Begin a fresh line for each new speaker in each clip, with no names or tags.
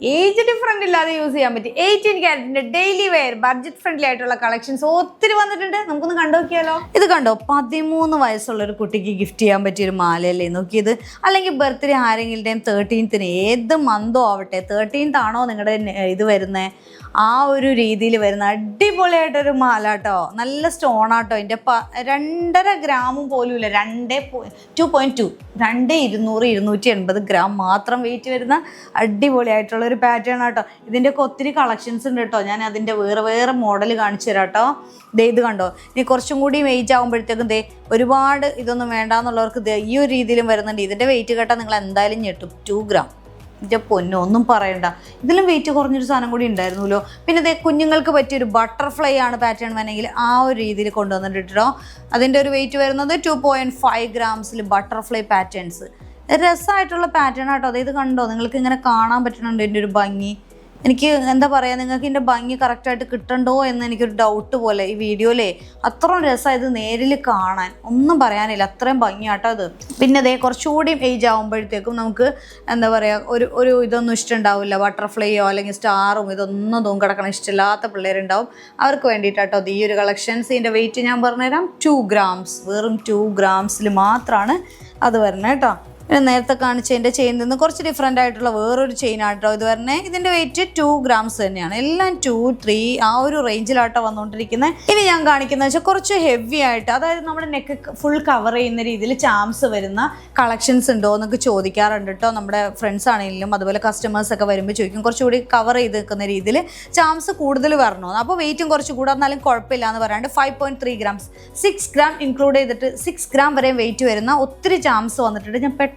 Age different ഇല്ലാതെ use ചെയ്യാൻ പറ്റി 18 ക്യാരറ്റിന്റെ ഡെയിലി വെയർ ബഡ്ജറ്റ് ഫ്രണ്ട്ലി ആയിട്ടുള്ള കളക്ഷൻസ് ഒത്തിരി വന്നിട്ടുണ്ട്. നമുക്കൊന്ന് കണ്ടു നോക്കിയാലോ. ഇത് കണ്ടോ, 13 വയസ്സുള്ള ഒരു കുട്ടിക്ക് ഗിഫ്റ്റ് ചെയ്യാൻ പറ്റിയൊരു മാലയല്ലേ നോക്കിയത്. അല്ലെങ്കിൽ ബർത്ത്ഡേ ആരെങ്കിലുടെയും 13th ഏത് മന്തോ ആവട്ടെ, 13th ആണോ നിങ്ങളുടെ ഇത് വരുന്നത്, ആ ഒരു രീതിയിൽ വരുന്ന അടിപൊളിയായിട്ടൊരു മാല കേട്ടോ. നല്ല സ്റ്റോൺ ആട്ടോ. ഇതിൻ്റെ 2.5 ഗ്രാമും പോലും ഇല്ല. 2.2 280 ഗ്രാം മാത്രം വെയിറ്റ് വരുന്ന അടിപൊളിയായിട്ടുള്ള ഒരു പാറ്റേൺ ആട്ടോ. ഇതിൻ്റെയൊക്കെ ഒത്തിരി കളക്ഷൻസ് ഉണ്ട് കേട്ടോ. ഞാൻ അതിൻ്റെ വേറെ മോഡൽ കാണിച്ചു തരാം കേട്ടോ. ഇത് കണ്ടോ, ഇനി കുറച്ചും കൂടി വെയിറ്റ് ആകുമ്പോഴത്തേക്കും ഒരുപാട് ഇതൊന്നും വേണ്ടാന്നുള്ളവർക്ക് ഈ ഒരു രീതിയിലും വരുന്നുണ്ട്. ഇതിൻ്റെ വെയിറ്റ് കേട്ടാൽ നിങ്ങൾ എന്തായാലും ഞെട്ടും. 2 ഗ്രാം. ഇതിൻ്റെ പൊന്നോ ഒന്നും പറയണ്ട. ഇതിലും വെയിറ്റ് കുറഞ്ഞൊരു സാധനം കൂടി ഉണ്ടായിരുന്നല്ലോ. പിന്നെ കുഞ്ഞുങ്ങൾക്ക് പറ്റിയൊരു ബട്ടർഫ്ലൈ ആണ് പാറ്റേൺ വേണമെങ്കിൽ ആ ഒരു രീതിയിൽ കൊണ്ടുവന്നിട്ടോ. അതിൻ്റെ ഒരു വെയിറ്റ് വരുന്നത് 2.5 ഗ്രാംസിൽ ബട്ടർഫ്ലൈ പാറ്റേൺസ്. രസമായിട്ടുള്ള പാറ്റേൺ ആട്ടോ. ഇത് കണ്ടോ, നിങ്ങൾക്ക് ഇങ്ങനെ കാണാൻ പറ്റുന്നുണ്ട് ഇതിൻ്റെ ഒരു ഭംഗി. എനിക്ക് എന്താ പറയുക, നിങ്ങൾക്ക് ഇതിൻ്റെ ഭംഗി കറക്റ്റായിട്ട് കിട്ടണ്ടോ എന്ന് എനിക്കൊരു ഡൗട്ട് പോലെ. ഈ വീഡിയോയിലേ അത്രയും രസമായത് നേരിൽ കാണാൻ ഒന്നും പറയാനില്ല. അത്രയും ഭംഗിയാട്ടോ അത്. പിന്നെ കുറച്ചുകൂടി ഏജ് ആകുമ്പോഴത്തേക്കും നമുക്ക് എന്താ പറയുക, ഒരു ഇതൊന്നും ഇഷ്ടമുണ്ടാവില്ല. ബട്ടർഫ്ലൈയോ അല്ലെങ്കിൽ സ്റ്റാറും ഇതൊന്നും തൂങ്ങിക്കിടക്കണം ഇഷ്ടമില്ലാത്ത പിള്ളേരുണ്ടാവും. അവർക്ക് വേണ്ടിയിട്ടാട്ടോ ഈ ഒരു കളക്ഷൻസ്. ഇതിൻ്റെ വെയിറ്റ് ഞാൻ പറഞ്ഞുതരാം. 2 ഗ്രാംസ്. വെറും 2 ഗ്രാംസിൽ മാത്രമാണ് അത് വരുന്നത് കേട്ടോ. നേരത്തെ കാണിച്ചതിൻ്റെ ചെയിനിൽ നിന്ന് കുറച്ച് ഡിഫറെൻ്റ് ആയിട്ടുള്ള വേറൊരു ചെയിൻ ആട്ടോ ഇത് വരുന്നത്. ഇതിൻ്റെ വെയിറ്റ് 2 ഗ്രാംസ് തന്നെയാണ്. എല്ലാം 2, 3 ആ ഒരു റേഞ്ചിലാട്ടോ വന്നുകൊണ്ടിരിക്കുന്നത്. ഇനി ഞാൻ കാണിക്കുന്നത് വെച്ചാൽ കുറച്ച് ഹെവി ആയിട്ട്, അതായത് നമ്മുടെ നെക്ക് ഫുൾ കവർ ചെയ്യുന്ന രീതിയിൽ ചാംസ് വരുന്ന കളക്ഷൻസ് ഉണ്ടോ എന്നൊക്കെ ചോദിക്കാറുണ്ട് കേട്ടോ. നമ്മുടെ ഫ്രണ്ട്സ് ആണെങ്കിലും അതുപോലെ കസ്റ്റമേഴ്സൊക്കെ വരുമ്പോൾ ചോദിക്കും കുറച്ചുകൂടി കവർ ചെയ്ത് നിൽക്കുന്ന രീതിയിൽ ചാംസ് കൂടുതൽ വരണോ. അപ്പോൾ വെയിറ്റും കുറച്ച് കൂടെ എന്നാലും കുഴപ്പമില്ല എന്ന് പറയാണ്ട് 5.3 ഗ്രാംസ് 6 ഗ്രാം ഇൻക്ലൂഡ് ചെയ്തിട്ട് 6 ഗ്രാം വരെ വെയിറ്റ് വരുന്ന ഒത്തിരി ചാംസ് വന്നിട്ടുണ്ട്. ഞാൻ പെട്ടെന്ന്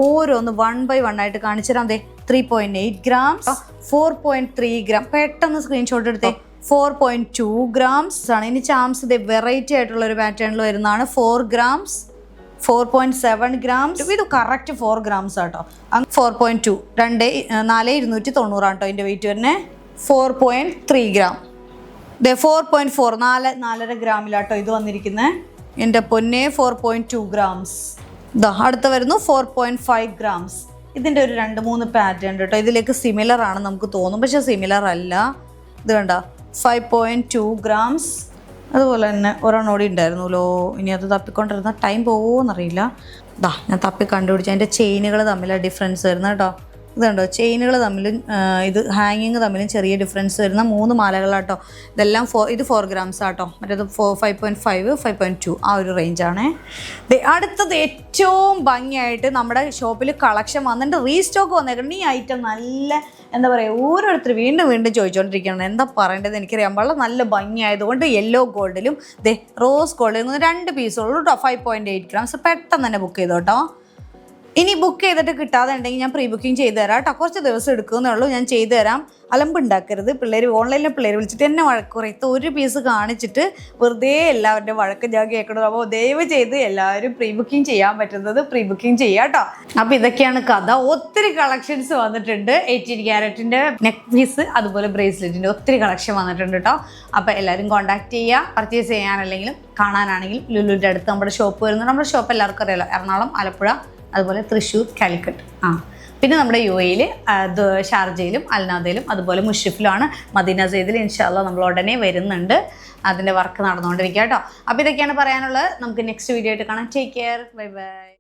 ഓരോന്ന് 1 by 1 ആയിട്ട് കാണിച്ചു തരാം. 3.8 ഗ്രാംസ്, 4.3 ഗ്രാം. പെട്ടെന്ന് സ്ക്രീൻഷോട്ട് എടുത്തേ. 4.2 ഗ്രാംസ് ആണ്. ഇനി ചാംസ് വെറൈറ്റി ആയിട്ടുള്ള ഒരു പാറ്റേണിൽ വരുന്നതാണ്. 4 ഗ്രാംസ്, 4.7 ഗ്രാംസ്. ഇത് കറക്റ്റ് 4 ഗ്രാംസ് ആട്ടോ. 4.2 4,290 ആട്ടോ ഇതിൻ്റെ വെയിറ്റ് വരുന്നത്. 4.3 ഗ്രാം. 4.4 4.5 ഗ്രാമിലാട്ടോ ഇത് വന്നിരിക്കുന്നത്. എൻ്റെ പൊന്നെ 4.2 ഗ്രാംസ്. അടുത്ത വരുന്നു 4.5 ഗ്രാംസ്. ഇതിൻ്റെ ഒരു 2-3 പാറ്റേൺ കേട്ടോ. ഇതിലേക്ക് സിമിലർ ആണ് നമുക്ക് തോന്നും, പക്ഷെ സിമിലർ അല്ല. ഇത് കണ്ട 5.2 ഗ്രാംസ്. അതുപോലെ തന്നെ ഒരെണ്ണോടി ഉണ്ടായിരുന്നല്ലോ. ഇനി അത് തപ്പിക്കൊണ്ടിരുന്ന ടൈം പോകുമെന്നറിയില്ല. ഞാൻ തപ്പി കണ്ടുപിടിച്ചു. അതിൻ്റെ ചെയിനുകൾ തമ്മിലാണ് ഡിഫറൻസ് വരുന്നത് കേട്ടോ. ഇതുണ്ടോ, ചെയിനുകൾ തമ്മിലും ഇത് ഹാങ്ങിങ് തമ്മിലും ചെറിയ ഡിഫറൻസ് വരുന്ന 3 മാലകളാട്ടോ. ഇതെല്ലാം ഇത് 4 ഗ്രാംസ് ആട്ടോ. മറ്റേത് 5.5 5.2 ആ ഒരു റേഞ്ചാണേ. അടുത്തത് ഏറ്റവും ഭംഗിയായിട്ട് നമ്മുടെ ഷോപ്പിൽ കളക്ഷൻ വന്നിട്ട് റീസ്റ്റോക്ക് വന്നേക്കണം. ഈ ഐറ്റം നല്ല എന്താ പറയുക, ഓരോരുത്തർ വീണ്ടും ചോദിച്ചുകൊണ്ടിരിക്കുകയാണ്. എന്താ പറയേണ്ടത് എനിക്കറിയാൻ പാടില്ല. നല്ല ഭംഗിയായതുകൊണ്ട് യെല്ലോ ഗോൾഡിലും റോസ് ഗോൾഡിലും 2 പീസുള്ളൂ കേട്ടോ. 5.8 ഗ്രാംസ്. പെട്ടെന്ന് തന്നെ ബുക്ക് ചെയ്തോ കേട്ടോ. ഇനി ബുക്ക് ചെയ്തിട്ട് കിട്ടാതെ ഉണ്ടെങ്കിൽ ഞാൻ പ്രീ ബുക്കിംഗ് ചെയ്ത് തരാം കേട്ടോ. കുറച്ച് ദിവസം എടുക്കുന്നേ ഉള്ളൂ. ഞാൻ ചെയ്തു തരാം. അലമ്പുണ്ടാക്കരുത്. ഓൺലൈനിലെ പിള്ളേർ വിളിച്ചിട്ട് എന്നെ വഴക്ക് കുറയത്ത് ഒരു പീസ് കാണിച്ചിട്ട് വെറുതെ എല്ലാവരുടെ വഴക്ക് ഞാൻ കേൾക്കണം. അപ്പോൾ ദയവ് ചെയ്ത് എല്ലാവരും പ്രീ ബുക്കിംഗ് ചെയ്യാൻ പറ്റുന്നത് പ്രീ ബുക്കിംഗ് ചെയ്യാം കേട്ടോ. അപ്പോൾ ഇതൊക്കെയാണ് കഥ. ഒത്തിരി കളക്ഷൻസ് വന്നിട്ടുണ്ട്. 18 ക്യാരറ്റിൻ്റെ നെക്ക് പീസ് അതുപോലെ ബ്രേസ്ലെറ്റിൻ്റെ ഒത്തിരി കളക്ഷൻ വന്നിട്ടുണ്ട് കേട്ടോ. അപ്പോൾ എല്ലാവരും കോൺടാക്ട് ചെയ്യുക. പർച്ചേസ് ചെയ്യാനല്ലെങ്കിലും കാണാനാണെങ്കിലും ലുലുവിൻ്റെ അടുത്ത് നമ്മുടെ ഷോപ്പ് വരുന്നത്. നമ്മുടെ ഷോപ്പ് എല്ലാവർക്കും അറിയാലോ. എറണാകുളം, ആലപ്പുഴ, അതുപോലെ തൃശ്ശൂർ, കാലിക്കറ്റ്. പിന്നെ നമ്മുടെ UAE ഷാർജയിലും അൽനാദയിലും അതുപോലെ മുഷിഫിലുമാണ്. മദീന സെയ്ദിൽ ഇൻഷാ അല്ലാഹ് നമ്മൾ ഉടനെ വരുന്നുണ്ട്. അതിൻ്റെ വർക്ക് നടന്നുകൊണ്ടിരിക്കുക കേട്ടോ. അപ്പോൾ ഇതൊക്കെയാണ് പറയാനുള്ളത്. നമുക്ക് നെക്സ്റ്റ് വീഡിയോ ആയിട്ട് കാണാം. Take care. Bye bye.